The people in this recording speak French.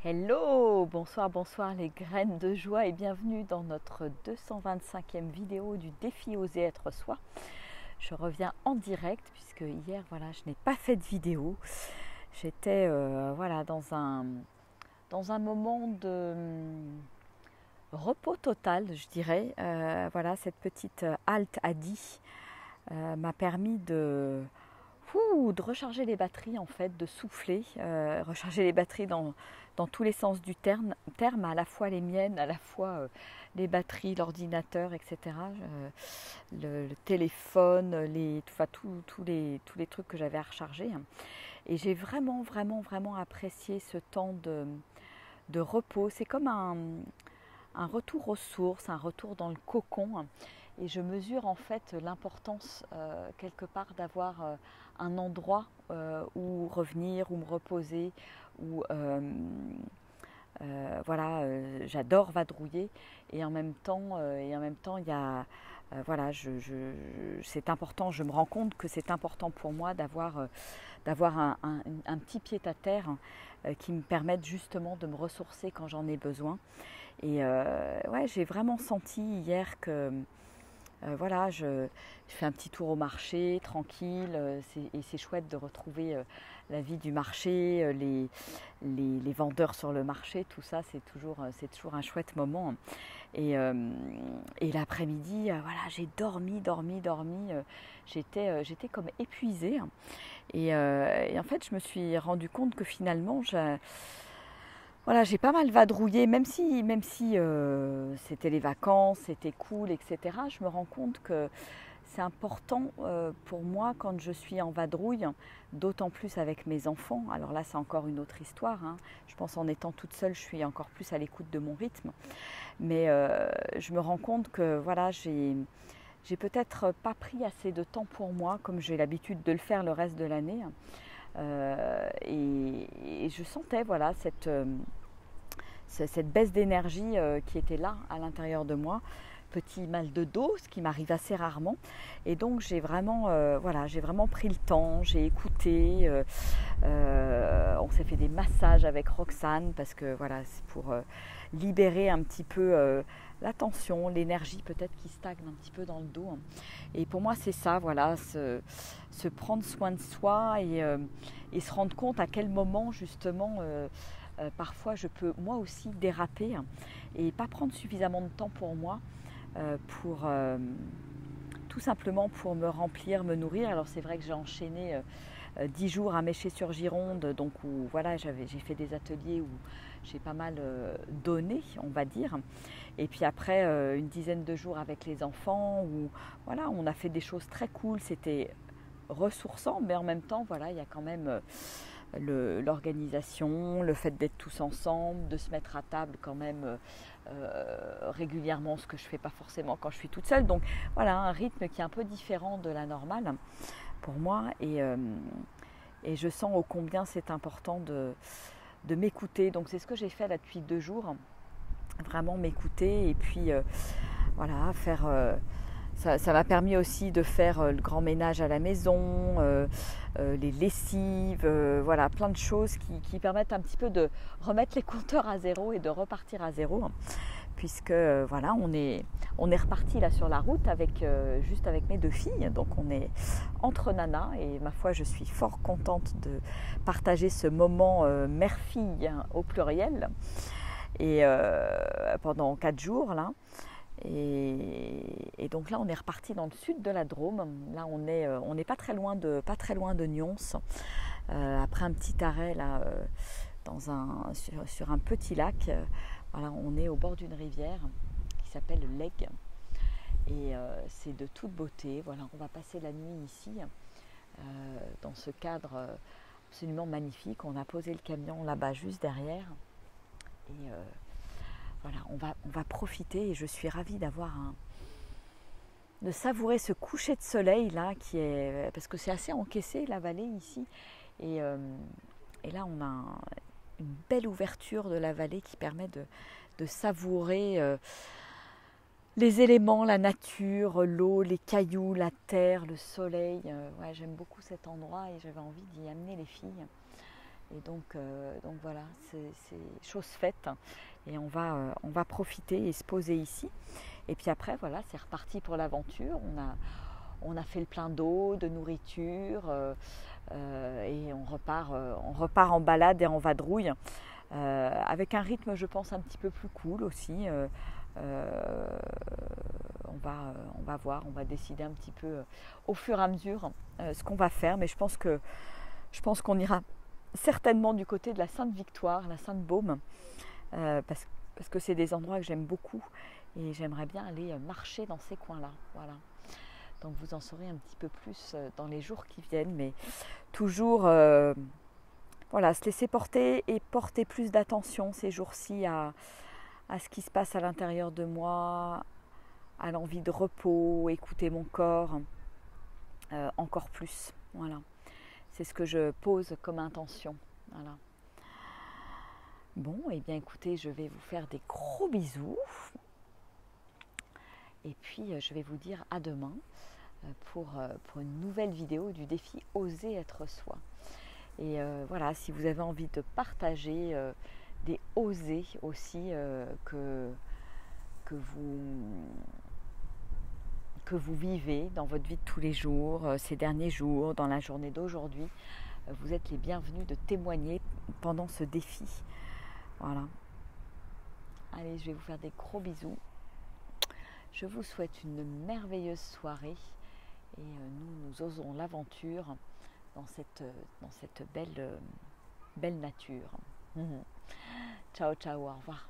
Hello, bonsoir, bonsoir les graines de joie et bienvenue dans notre 225e vidéo du défi Oser être soi. Je reviens en direct puisque hier, voilà, je n'ai pas fait de vidéo. J'étais voilà, dans un moment de repos total, je dirais. Voilà, cette petite halte à 10 m'a permis de recharger les batteries en fait, de souffler, recharger les batteries dans tous les sens du terme, à la fois les miennes, à la fois les batteries, l'ordinateur, etc. Le téléphone, tous les trucs que j'avais à recharger. Et j'ai vraiment, vraiment, vraiment apprécié ce temps de repos. C'est comme un retour aux sources, un retour dans le cocon. Et je mesure en fait l'importance quelque part d'avoir un endroit où revenir, où me reposer, où voilà, j'adore vadrouiller et en même temps, il y a voilà, c'est important. Je me rends compte que c'est important pour moi d'avoir un petit pied à terre qui me permette justement de me ressourcer quand j'en ai besoin. Et ouais, j'ai vraiment senti hier que voilà, je fais un petit tour au marché, tranquille, et c'est chouette de retrouver la vie du marché, les vendeurs sur le marché, tout ça, c'est toujours un chouette moment. Et l'après-midi, voilà, j'ai dormi. J'étais comme épuisée. Et en fait, je me suis rendu compte que finalement, voilà, j'ai pas mal vadrouillé, même si c'était les vacances, c'était cool, etc. Je me rends compte que c'est important pour moi quand je suis en vadrouille, d'autant plus avec mes enfants. Alors là, c'est encore une autre histoire, hein. Je pense en étant toute seule, je suis encore plus à l'écoute de mon rythme. Mais je me rends compte que voilà, j'ai peut-être pas pris assez de temps pour moi, comme j'ai l'habitude de le faire le reste de l'année. Et je sentais voilà cette baisse d'énergie qui était là à l'intérieur de moi, petit mal de dos, ce qui m'arrive assez rarement. Et donc j'ai vraiment, voilà, j'ai vraiment pris le temps, j'ai écouté. On s'est fait des massages avec Roxane parce que voilà, c'est pour libérer un petit peu la tension, l'énergie peut-être qui stagne un petit peu dans le dos. Et pour moi c'est ça, voilà, se prendre soin de soi et se rendre compte à quel moment justement parfois je peux moi aussi déraper et pas prendre suffisamment de temps pour moi, pour tout simplement pour me remplir, me nourrir. Alors c'est vrai que j'ai enchaîné 10 jours à Méché-sur-Gironde, donc où voilà, j'ai fait des ateliers où j'ai pas mal donné, on va dire. Et puis après une dizaine de jours avec les enfants où voilà, on a fait des choses très cool. C'était ressourçant, mais en même temps, voilà, il y a quand même l'organisation, le fait d'être tous ensemble, de se mettre à table quand même régulièrement, ce que je ne fais pas forcément quand je suis toute seule. Donc voilà, un rythme qui est un peu différent de la normale pour moi. Et je sens ô combien c'est important de m'écouter. Donc c'est ce que j'ai fait là depuis 2 jours, vraiment m'écouter et puis voilà, faire... ça m'a permis aussi de faire le grand ménage à la maison, les lessives, voilà, plein de choses qui permettent un petit peu de remettre les compteurs à zéro et de repartir à zéro. Puisque voilà, on est reparti là sur la route juste avec mes 2 filles. Donc on est entre nanas et ma foi, je suis fort contente de partager ce moment mère-fille hein, au pluriel. Et pendant 4 jours là. Et donc là, on est reparti dans le sud de la Drôme. Là, on est pas très loin de Nyons. Après un petit arrêt là, sur un petit lac. Voilà, on est au bord d'une rivière qui s'appelle l'Aigle. Et c'est de toute beauté. Voilà, on va passer la nuit ici, dans ce cadre absolument magnifique. On a posé le camion là-bas juste derrière. Et voilà, on va profiter et je suis ravie de savourer ce coucher de soleil là parce que c'est assez encaissé la vallée ici et là on a une belle ouverture de la vallée qui permet de savourer les éléments, la nature, l'eau, les cailloux, la terre, le soleil. Ouais, j'aime beaucoup cet endroit et j'avais envie d'y amener les filles. Et donc voilà, c'est chose faite. Et on va profiter et se poser ici. Et puis après, voilà, c'est reparti pour l'aventure. On a fait le plein d'eau, de nourriture, et on repart en balade et en vadrouille, avec un rythme, je pense, un petit peu plus cool aussi. On va voir, on va décider un petit peu au fur et à mesure ce qu'on va faire, mais je pense qu'on ira certainement du côté de la Sainte-Victoire, la Sainte-Baume, parce que c'est des endroits que j'aime beaucoup et j'aimerais bien aller marcher dans ces coins-là. Voilà. Donc vous en saurez un petit peu plus dans les jours qui viennent, mais toujours voilà, se laisser porter et porter plus d'attention ces jours-ci à ce qui se passe à l'intérieur de moi, à l'envie de repos, écouter mon corps encore plus. Voilà. C'est ce que je pose comme intention. Voilà. Bon, et bien écoutez, je vais vous faire des gros bisous. Et puis je vais vous dire à demain pour une nouvelle vidéo du défi Oser être soi. Et voilà, si vous avez envie de partager des osés aussi que vous vivez dans votre vie de tous les jours, ces derniers jours, dans la journée d'aujourd'hui, vous êtes les bienvenus de témoigner pendant ce défi. Voilà. Allez, je vais vous faire des gros bisous. Je vous souhaite une merveilleuse soirée et nous osons l'aventure dans cette belle nature. Ciao, ciao, au revoir.